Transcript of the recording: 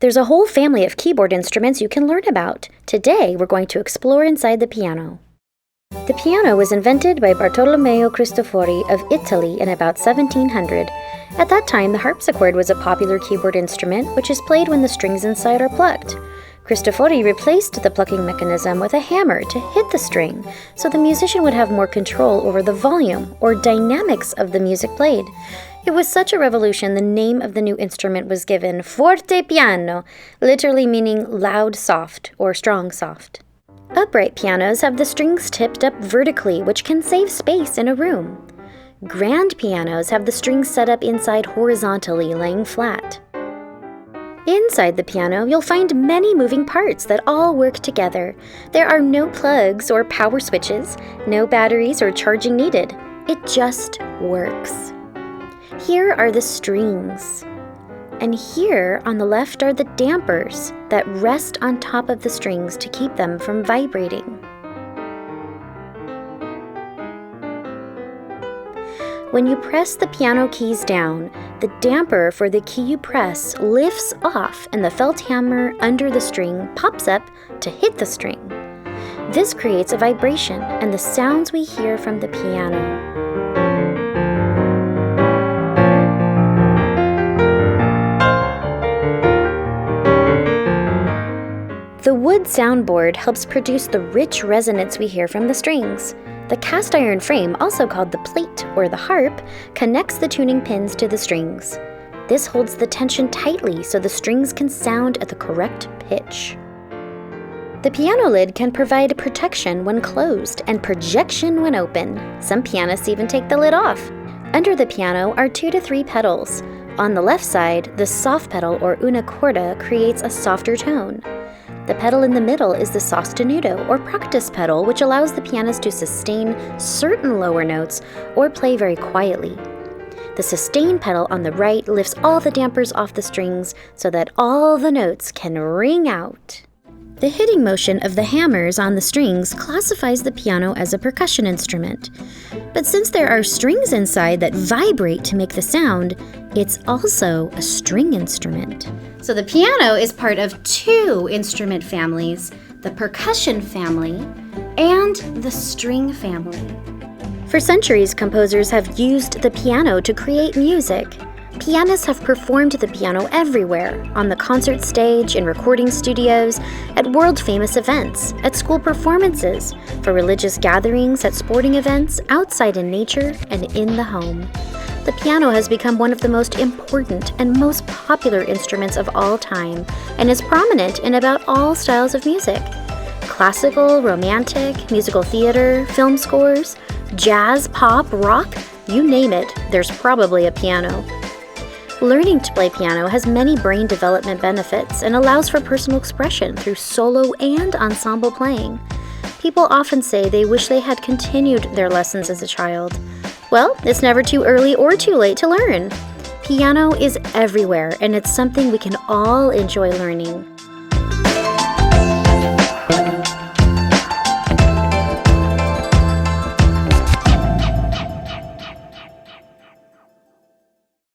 There's a whole family of keyboard instruments you can learn about. Today, we're going to explore inside the piano. The piano was invented by Bartolomeo Cristofori of Italy in about 1700. At that time, the harpsichord was a popular keyboard instrument, which is played when the strings inside are plucked. Cristofori replaced the plucking mechanism with a hammer to hit the string, so the musician would have more control over the volume or dynamics of the music played. It was such a revolution, the name of the new instrument was given forte piano, literally meaning loud soft or strong soft. Upright pianos have the strings tipped up vertically, which can save space in a room. Grand pianos have the strings set up inside horizontally, laying flat. Inside the piano, you'll find many moving parts that all work together. There are no plugs or power switches, no batteries or charging needed. It just works. Here are the strings. And here on the left are the dampers that rest on top of the strings to keep them from vibrating. When you press the piano keys down, the damper for the key you press lifts off and the felt hammer under the string pops up to hit the string. This creates a vibration and the sounds we hear from the piano. The wood soundboard helps produce the rich resonance we hear from the strings. The cast iron frame, also called the plate or the harp, connects the tuning pins to the strings. This holds the tension tightly so the strings can sound at the correct pitch. The piano lid can provide protection when closed and projection when open. Some pianists even take the lid off. Under the piano are 2 to 3 pedals. On the left side, the soft pedal or una corda creates a softer tone. The pedal in the middle is the sostenuto or practice pedal, which allows the pianist to sustain certain lower notes or play very quietly. The sustain pedal on the right lifts all the dampers off the strings so that all the notes can ring out. The hitting motion of the hammers on the strings classifies the piano as a percussion instrument. But since there are strings inside that vibrate to make the sound, it's also a string instrument. So the piano is part of 2 instrument families, the percussion family and the string family. For centuries, composers have used the piano to create music. Pianists have performed the piano everywhere, on the concert stage, in recording studios, at world-famous events, at school performances, for religious gatherings, at sporting events, outside in nature, and in the home. The piano has become one of the most important and most popular instruments of all time, and is prominent in about all styles of music. Classical, romantic, musical theater, film scores, jazz, pop, rock, you name it, there's probably a piano. Learning to play piano has many brain development benefits and allows for personal expression through solo and ensemble playing. People often say they wish they had continued their lessons as a child. Well, it's never too early or too late to learn. Piano is everywhere, and it's something we can all enjoy learning.